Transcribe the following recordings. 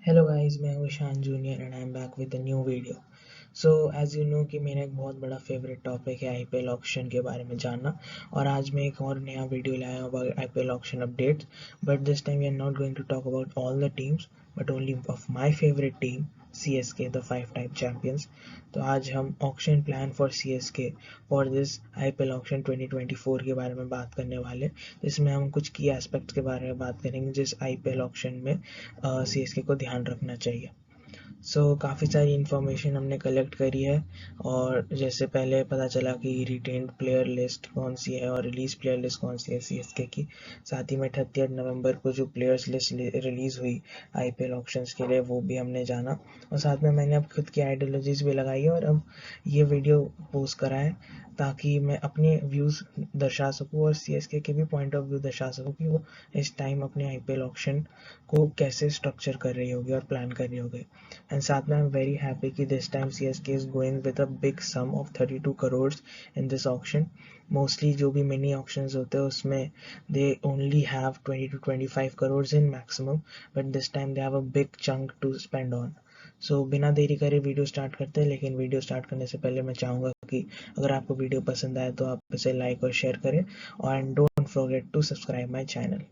Hello guys, मैं हूँ Ishaan junior and I am back with a new video. So as you know कि मेरा एक बहुत बड़ा फेवरेट टॉपिक है आईपीएल ऑक्शन के बारे में जानना। और आज मैं एक और नया वीडियो लाया हूँ about IPL auction updates. But this time we are not going to talk about all the teams but only of my favourite team CSK, the 5 time champions. तो आज हम auction plan for CSK for this IPL auction 2024 के बारे में बात करने वाले, जिसमें हम कुछ की एस्पेक्ट्स के बारे में बात करेंगे जिस आईपीएल ऑक्शन में CSK को ध्यान रखना चाहिए। काफ़ी सारी इन्फॉर्मेशन हमने कलेक्ट करी है। और जैसे पहले पता चला कि रिटेन्ड प्लेयर लिस्ट कौन सी है और रिलीज प्लेयर लिस्ट कौन सी है CSK की। साथ ही में 30 नवंबर को जो प्लेयर्स लिस्ट रिलीज़ हुई आईपीएल ऑक्शंस के लिए, वो भी हमने जाना। और साथ में मैंने अब खुद की आइडियोलॉजीज भी लगाई है और अब ये वीडियो पोस्ट करा है ताकि मैं अपने व्यूज़ दर्शा सकूँ और CSK के भी पॉइंट ऑफ व्यू दर्शा सकूँ कि वो इस टाइम अपने आईपीएल ऑक्शन को कैसे स्ट्रक्चर कर रही होगी और प्लान कर रही होगी। एंड साथ में आई एम वेरी हैप्पी कि this time CSK is going with a big sum of 32 crore in this auction. Mostly जो भी मिनी ऑक्शंस होते हैं उसमें they only have 20 to 25 crore in maximum, but this time they have a big chunk to spend on. बिना देरी करे video start करते हैं। लेकिन वीडियो स्टार्ट करने से पहले मैं चाहूँगा कि अगर आपको वीडियो पसंद आए तो आप इसे लाइक और शेयर करें और and don't forget to subscribe my channel.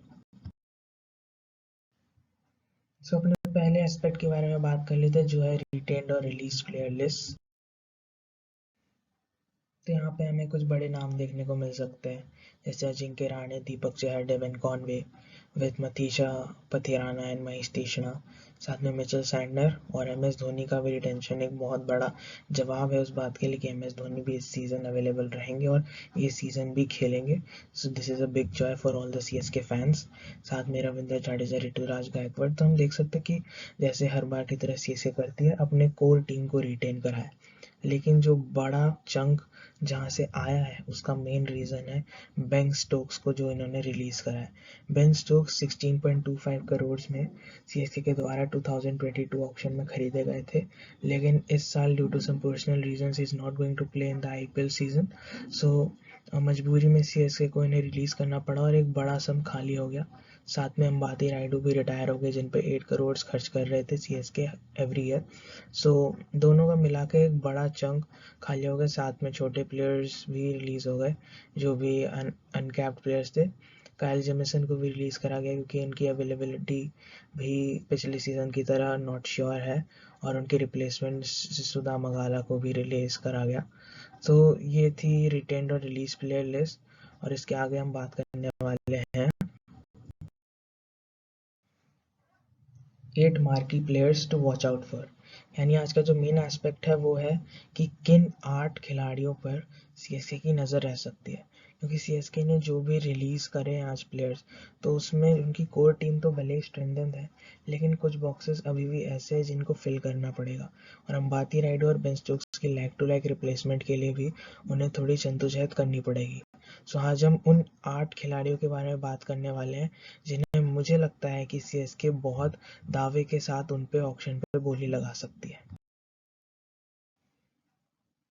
अपने पहले एस्पेक्ट के बारे में बात कर लेते हैं, जो है रिटेन्ड और रिलीज प्लेयर लिस्ट। तो यहाँ पे हमें कुछ बड़े नाम देखने को मिल सकते हैं, जैसे Ajinkya Rahane, Deepak Chahar, Devon Conway, with Matheesha Pathirana and Maheesh Theekshana. साथ में मिचेल सैंडनर और MS धोनी का भी रिटेंशन एक बहुत बड़ा जवाब है उस बात के लिए कि MS धोनी भी इस सीज़न अवेलेबल रहेंगे और ये सीज़न भी खेलेंगे। सो this is a big Joy for all the CSK fans. साथ में रविंद्र जाडेजा, ऋतुराज गायकवाड़। तो हम देख सकते हैं कि जैसे हर बार की तरह CSK करती है, अपने कोर टीम को रिटेन करा है। लेकिन जो बड़ा चंक जहाँ से आया है उसका मेन रीज़न है बेन स्टोक्स को, जो इन्होंने रिलीज़ करा है। बेन स्टोक्स 16.25 करोड़ में CSK के द्वारा 2022 ऑक्शन में खरीदे गए थे। लेकिन इस साल due to some personal reasons is not going to play in the IPL season. So मजबूरी में CSK को इन्हें रिलीज़ करना पड़ा और एक बड़ा सम खाली हो गया। साथ में अंबाती रायडू भी रिटायर हो गए, जिन पे 8 करोड़ खर्च कर रहे थे CSK एवरी ईयर। सो दोनों का मिला के एक बड़ा चंक खाली हो गया। साथ में छोटे प्लेयर्स भी रिलीज़ हो गए, जो भी अनकैप्ड प्लेयर्स थे। काइल जेमिसन को भी रिलीज़ करा गया क्योंकि इनकी अवेलेबिलिटी भी पिछले सीज़न की तरह नॉट श्योर है। और उनके रिप्लेसमेंट सुधा मगाला को भी रिलीज़ करा गया। तो ये थी रिटेन्ड और रिलीज प्लेयर लिस्ट। और इसके आगे हम बात करने वाले हैं 8 marquee players to watch out for. यानी आज का जो मेन एस्पेक्ट है वो है कि किन 8 खिलाड़ियों पर CSK की नज़र रह सकती है। क्योंकि CSK ने जो भी रिलीज़ करे हैं आज प्लेयर्स, तो उसमें उनकी कोर टीम तो भले ही स्ट्रेंथन है, लेकिन कुछ बॉक्सेस अभी भी ऐसे हैं जिनको फिल करना पड़ेगा। और अंबाती रायडू और बेन स्टोक्स के लाइक टू लाइक रिप्लेसमेंट के लिए भी उन्हें थोड़ी जद्दोजहद करनी पड़ेगी। आज हम उन 8 खिलाड़ियों के बारे में बात करने वाले हैं जिन्हें मुझे लगता है कि CSK बहुत दावे के साथ उन पे ऑक्शन पे बोली लगा सकती है।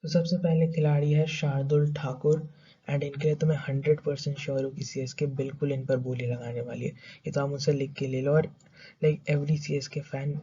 सबसे पहले खिलाड़ी है शार्दुल ठाकुर। एंड इनके लिए तो मैं 100% श्योर हूँ कि CSK बिल्कुल इन पर बोली लगाने वाली है। ये तो आप मुझसे लिख के ले लो। और like every CSK fan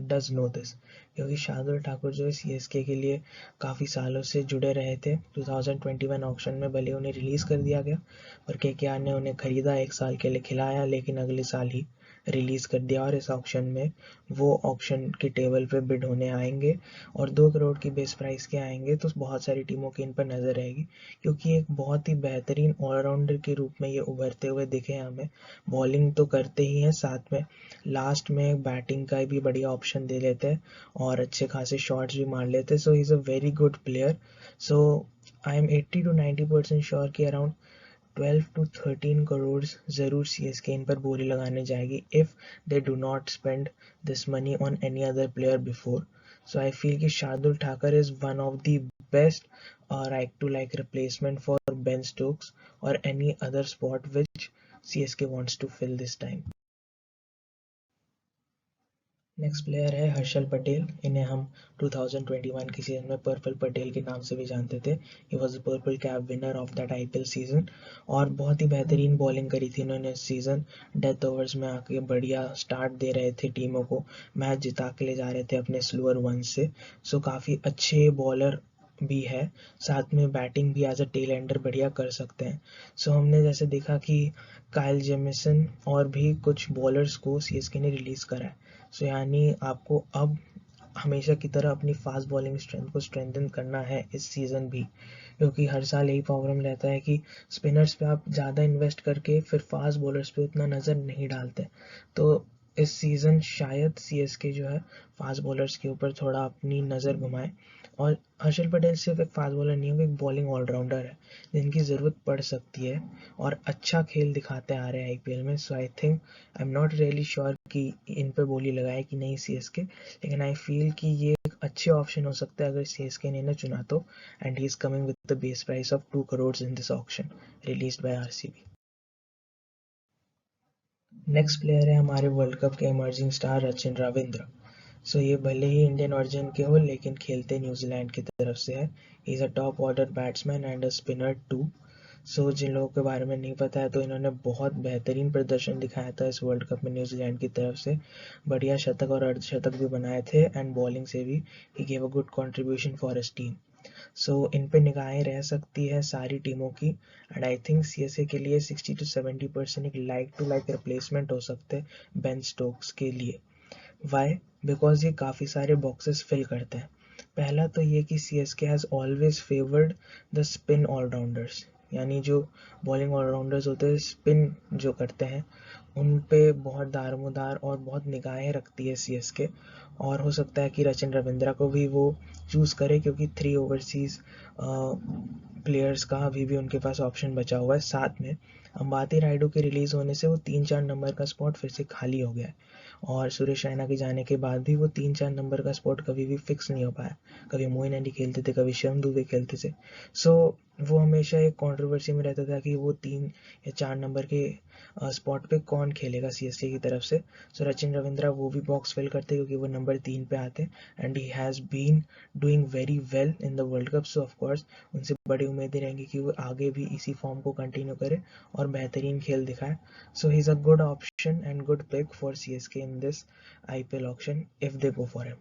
does know this, क्योंकि शार्दुल ठाकुर जो है CSK के लिए काफ़ी सालों से जुड़े रहे थे। 2021 ऑक्शन में भले उन्हें रिलीज़ कर दिया गया और KKR ने उन्हें खरीदा, 1 साल के लिए खिलाया, लेकिन अगले साल ही रिलीज़ कर दिया। और इस ऑक्शन में वो ऑक्शन की टेबल पे बिड होने आएंगे और 2 करोड़ की बेस प्राइस के आएंगे। तो बहुत सारी टीमों की इन पर नज़र रहेगी, क्योंकि एक बहुत ही बेहतरीन ऑलराउंडर के रूप में ये उभरते हुए दिखे हमें। बॉलिंग तो करते ही हैं, साथ में लास्ट में बैटिंग का भी बढ़िया ऑप्शन दे लेते हैं और अच्छे खासे शॉट्स भी मार लेते हैं। He is a very good player. So I am 80 to 90% sure कि अराउंड 12 to 13 करोड़ ज़रूर CSK इन पर बोली लगाने जाएगी if they do not spend this money on any other player before. I feel कि Shardul Thakur is one of the best right to like replacement for Ben Stokes or any other spot which CSK wants to fill this time. Next player है हर्षल पटेल। इन्हें हम 2021 के season में purple Patel के नाम से भी जानते थे। He was purple cap winner of that IPL season और बहुत ही बेहतरीन बॉलिंग करी थी इन्होंने इस सीजन। डेथ ओवर्स में आके बढ़िया स्टार्ट दे रहे थे टीमों को, मैच जिता के ले जा रहे थे अपने स्लोअर वन से। सो काफ़ी अच्छे बॉलर भी है, साथ में बैटिंग भी एज अ टेल एंडर बढ़िया कर सकते हैं। सो हमने जैसे देखा कि काइल जेमिसन और भी कुछ बॉलर्स को सीएसके ने रिलीज़ करा है। सो यानी आपको अब हमेशा की तरह अपनी फास्ट बॉलिंग स्ट्रेंथ को स्ट्रेंथन करना है इस सीज़न भी, क्योंकि हर साल यही प्रॉब्लम रहता है कि स्पिनर्स पे आप ज़्यादा इन्वेस्ट करके फिर फास्ट बॉलर्स पे उतना नज़र नहीं डालते। तो इस सीज़न शायद सीएसके जो है फास्ट बॉलर्स के ऊपर थोड़ा अपनी नज़र घुमाए। और हर्षल पटेल सिर्फ एक फास्ट बॉलर नहीं है, वो एक बॉलिंग ऑलराउंडर है जिनकी ज़रूरत पड़ सकती है और अच्छा खेल दिखाते आ रहे हैं आईपीएल में। So I think I am not really sure कि इन पे बोली लगाए कि नहीं सीएसके, लेकिन आई फील कि ये एक अच्छे ऑप्शन हो सकता है अगर सीएसके ने इन्हें चुना तो। And he is coming with the base price of 2 crore in this auction released by RCB. Next player है हमारे वर्ल्ड कप के इमर्जिंग स्टार रचिन रविंद्र। सो ये भले ही इंडियन ओरिजिन के हो लेकिन खेलते न्यूजीलैंड की तरफ से है। He is a top order batsman and a spinner too. So जिन लोगों के बारे में नहीं पता है तो इन्होंने बहुत बेहतरीन प्रदर्शन दिखाया था इस वर्ल्ड कप में न्यूजीलैंड की तरफ से। बढ़िया शतक और अर्धशतक भी बनाए थे एंड बॉलिंग से भी he gave a good contribution for his team. So इन पे निगाहें रह सकती है सारी टीमों की। एंड आई थिंक सीएसए के लिए 60 to 70% एक लाइक टू लाइक रिप्लेसमेंट हो सकते हैं बेन स्टोक्स के लिए। वाई? बिकॉज ये काफ़ी सारे बॉक्सेस फिल करते हैं। पहला तो ये कि CSK has always favoured the spin allrounders, यानी जो बॉलिंग ऑलराउंडर्स होते हैं स्पिन जो करते हैं उन पे बहुत दारोमदार और बहुत निगाहें रखती है सीएसके। और हो सकता है कि रचिन रविंद्रा को भी वो चूज़ करे क्योंकि 3 ओवरसीज़ प्लेयर्स का अभी भी उनके पास ऑप्शन बचा हुआ है। साथ में अंबाती रायडू के रिलीज़ होने से वो 3-4 नंबर का स्पॉट फिर से खाली हो गया है और सुरेश रैना के जाने के बाद भी वो 3-4 नंबर का स्पॉट कभी भी फिक्स नहीं हो पाया। कभी मोइन अली खेलते थे, कभी शिवम दुबे खेलते थे। सो वो हमेशा एक कंट्रोवर्सी में रहता था कि वो 3 या 4 नंबर के स्पॉट पे कौन खेलेगा सीएसके की तरफ से। सो रचिन रविंद्रा वो भी बॉक्स फिल करते क्योंकि वो नंबर 3 पे आते and he has been doing very well in the world cup. So of course उनसे बड़ी उम्मीदें रहेंगी कि वो आगे भी इसी फॉर्म को कंटिन्यू करे और बेहतरीन खेल दिखाए। So he's a good option and good pick for CSK in this IPL auction if they go for him.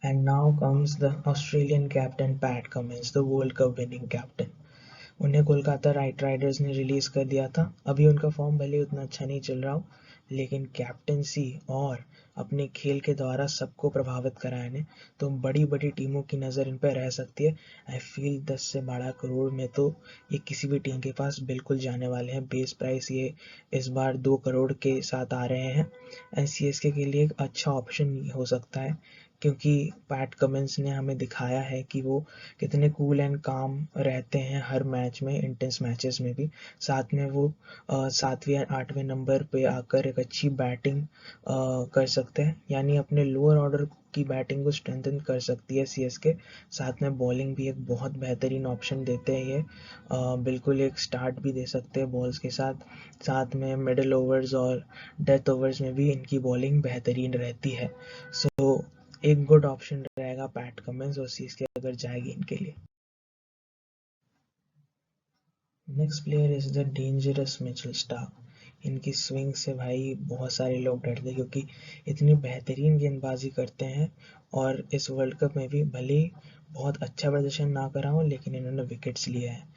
And now comes the Australian captain Pat Cummins, the World Cup winning captain. उन्हें Kolkata night Riders ने release कर दिया था। अभी उनका form भले उतना अच्छा नहीं चल रहा हो, लेकिन कैप्टनसी और अपने खेल के द्वारा सबको प्रभावित कराया ने, तो बड़ी बड़ी टीमों की नज़र इन पर रह सकती है। आई फील 10 से 12 करोड़ में तो ये किसी भी टीम के पास बिल्कुल जाने वाले हैं। बेस प्राइस ये इस बार 2 करोड़ के साथ आ रहे हैं एंड सीएसके के लिए एक अच्छा ऑप्शन हो सकता है, क्योंकि पैट कमिंस ने हमें दिखाया है कि वो कितने कूल एंड काम रहते हैं हर मैच में, इंटेंस मैचेस में भी। साथ में वो 7वें 8वें नंबर पे आकर एक अच्छी बैटिंग कर सकते हैं, यानी अपने लोअर ऑर्डर की बैटिंग को स्ट्रेंथन कर सकती है सीएसके। साथ में बॉलिंग भी एक बहुत बेहतरीन ऑप्शन देते हैं ये। बिल्कुल एक स्टार्ट भी दे सकते हैं बॉल्स के साथ। साथ में मिडल ओवर्स और डेथ ओवर्स में भी इनकी बॉलिंग बेहतरीन रहती है। सो एक गुड ऑप्शन रहेगा पैट कमिंस और सीएसके अगर जाएगी इनके लिए। Next player is the dangerous Mitchell Starc. इनकी स्विंग से भाई बहुत सारे लोग डरते क्योंकि इतनी बेहतरीन गेंदबाजी करते हैं और इस वर्ल्ड कप में भी भले ही बहुत अच्छा प्रदर्शन ना करा हो लेकिन इन्होंने विकेट्स लिए हैं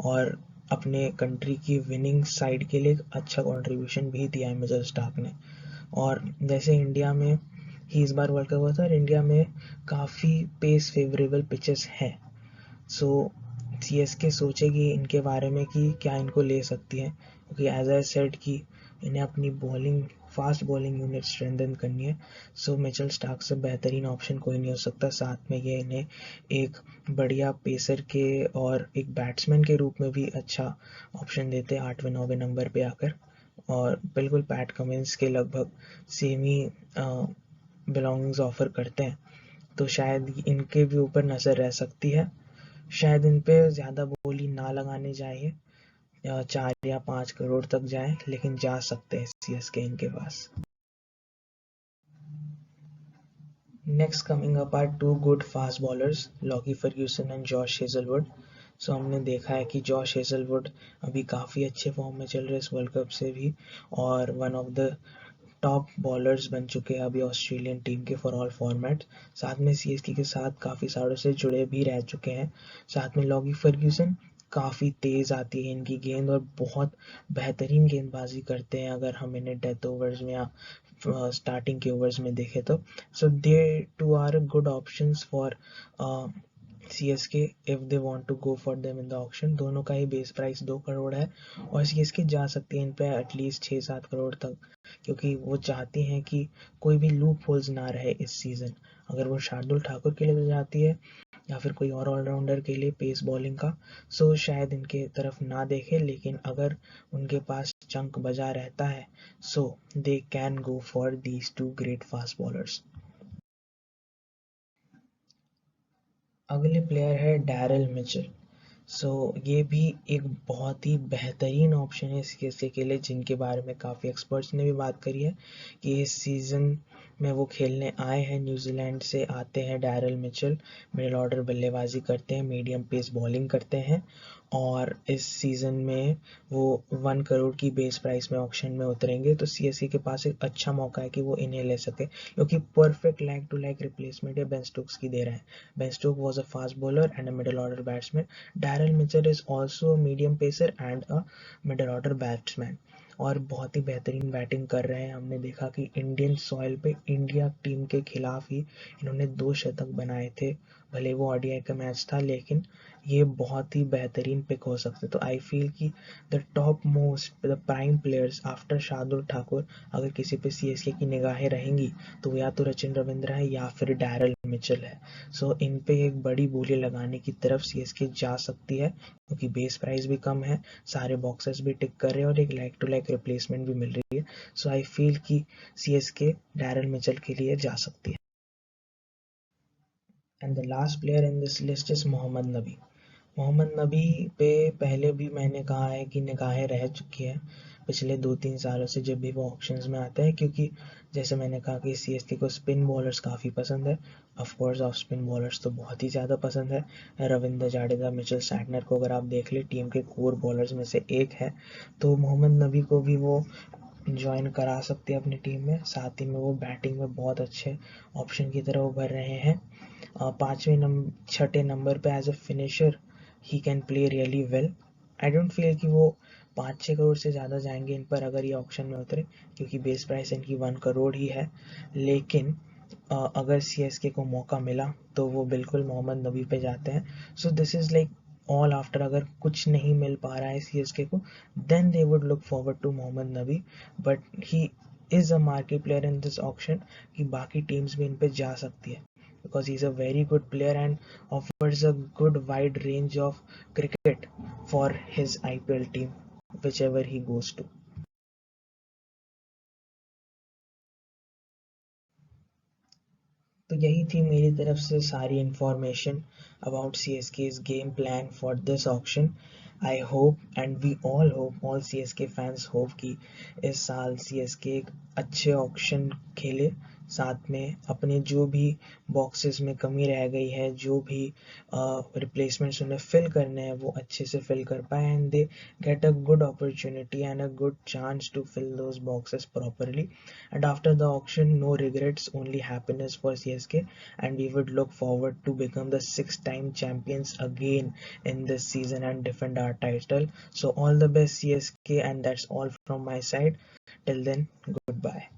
और अपने कंट्री की विनिंग साइड के लिए एक अच्छा कंट्रीब्यूशन भी दिया है मिचेल स्टार्क ने। और जैसे इंडिया में ही इस बार वर्ल्ड कप हुआ था और इंडिया में काफ़ी पेस फेवरेबल पिचेस हैं। सो सीएसके सोचेगी इनके बारे में कि क्या इनको ले सकती है, क्योंकि एज आई सेड कि इन्हें अपनी bowling fast bowling unit strengthen करनी है। सो मिचेल स्टार्क से बेहतरीन ऑप्शन कोई नहीं हो सकता। साथ में ये इन्हें एक बढ़िया पेसर के और एक बैट्समैन के रूप में भी अच्छा ऑप्शन देते हैं 8वें 9वें नंबर पे आकर। और बिल्कुल पैट कमिंस के लगभग सेम ही बिलोंगिंग्स ऑफर करते हैं, तो शायद इनके भी ऊपर नज़र रह सकती है। शायद इन पे ज़्यादा बोली ना लगाने चाहिए, 4 या 5 करोड़ तक जाए, लेकिन जा सकते हैं सीएसके इनके पास। Next coming up are two good fast bowlers, Lockie Ferguson and Josh Hazlewood. So हमने देखा है कि जॉश हेजलवुड अभी काफ़ी अच्छे फॉर्म में चल रहे हैं इस वर्ल्ड कप से भी, और one of the top bowlers बन चुके हैं अभी ऑस्ट्रेलियन टीम के फॉर ऑल फॉर्मेट। साथ में सीएसके के साथ काफ़ी सालों से जुड़े भी रह चुके हैं। साथ में लॉगी फर्ग्यूसन, काफ़ी तेज़ आती है इनकी गेंद और बहुत बेहतरीन गेंदबाजी करते हैं अगर हम इन्हें डेथ ओवर्स में या स्टार्टिंग के ओवर्स में देखें तो। So they two are good options for CSK if they want to go for them in the auction. दोनों का ही बेस प्राइस 2 करोड़ है और सीएसके जा सकती है इन पे एटलीस्ट 6-7 करोड़ तक, क्योंकि वो चाहती हैं कि कोई भी लूप होल्स ना रहे इस सीज़न। अगर वो शार्दुल ठाकुर के लिए तो जाती है या फिर कोई और ऑलराउंडर के लिए पेस बॉलिंग का, सो शायद इनके तरफ ना देखे, लेकिन अगर उनके पास चंक बजा रहता है so they can go for these two great fast bowlers. अगले प्लेयर है डैरल मिचेल। सो ये भी एक बहुत ही बेहतरीन ऑप्शन है सीएसके के लिए, जिनके बारे में काफ़ी एक्सपर्ट्स ने भी बात करी है कि इस सीज़न में वो खेलने आए हैं। न्यूजीलैंड से आते हैं डैरल मिचेल, मिडिल ऑर्डर बल्लेबाजी करते हैं, मीडियम पेस बॉलिंग करते हैं, और इस सीज़न में वो 1 करोड़ की बेस प्राइस में ऑक्शन में उतरेंगे। तो सीएसके के पास एक अच्छा मौका है कि वो इन्हें ले सके, क्योंकि perfect like to like replacement है बेन स्टोक्स की दे रहे हैं। Ben Stoke was a fast bowler and a middle order batsman. Daryl Mitchell is also a medium pacer and a middle order batsman, और बहुत ही बेहतरीन बैटिंग कर रहे हैं। हमने देखा कि इंडियन सॉइल पे इंडिया टीम के खिलाफ ही इन्होंने 2 शतक बनाए थे, भले वो ओडीआई का मैच था, लेकिन ये बहुत ही बेहतरीन पिक हो सकते। तो आई फील कि the top most the prime players after Shardul Thakur, अगर किसी पे सीएसके की निगाहें रहेंगी तो वो या तो रचिन रविंद्र है या फिर डैरल मिचेल है। सो इन पे एक बड़ी बोली लगाने की तरफ सीएसके जा सकती है, क्योंकि बेस प्राइस भी कम है, सारे बॉक्सेस भी टिक कर रहे हैं और एक लाइक टू लाइक रिप्लेसमेंट भी मिल रही है। सो आई फील कि सीएसके डैरल मिचेल के लिए जा सकती है। And the last player in this list is Mohammad Nabi. Mohammad नबी पे पहले भी मैंने कहा है कि निगाहें रह चुकी है पिछले 2-3 सालों से जब भी वो ऑप्शंस में आता है, क्योंकि जैसे मैंने कहा कि सीएसके को स्पिन बॉलर्स काफ़ी पसंद है। Of course off spin bowlers तो बहुत ही ज़्यादा पसंद है। रविंद्र जाडेजा, मिचेल सैटनर को अगर आप देख ले टीम के कोर बॉलर्स में से एक है, तो मोहम्मद नबी को भी वो ज्वाइन करा सकते हैं अपनी टीम में। साथ ही में वो बैटिंग में बहुत अच्छे ऑप्शन की तरह उभर रहे हैं। 6 नंबर पे as a finisher he can play really well. I don't feel कि वो 5-6 करोड़ से ज़्यादा जाएंगे इन पर अगर ये ऑप्शन में उतरे, क्योंकि बेस प्राइस इनकी 1 करोड़ ही है। लेकिन अगर सीएसके को मौका मिला तो वो बिल्कुल मोहम्मद नबी पे जाते हैं। So this is like all after, अगर कुछ नहीं मिल पा रहा है सीएसके को, then they would look forward to Mohammad Nabi. But he is a market player in this auction, कि बाकी टीम्स भी इन पे जा सकती है, because he's a very good player and offers a good wide range of cricket for his IPL team, whichever he goes to. तो यही थी मेरी तरफ से सारी information about CSK's game plan for this auction. I hope and we all hope, all CSK fans hope कि इस साल CSK एक अच्छे ऑक्शन खेले, साथ में अपने जो भी बॉक्सेस में कमी रह गई है, जो भी रिप्लेसमेंट्स उन्हें फिल करने हैं, वो अच्छे से फिल कर पाए and they get a good opportunity and a good chance to fill those boxes properly. And after the auction, no regrets, only happiness for CSK, and we would look forward to become the 6 time champions again in this season and defend our title. So all the best CSK, and that's all from my side. Till then, goodbye.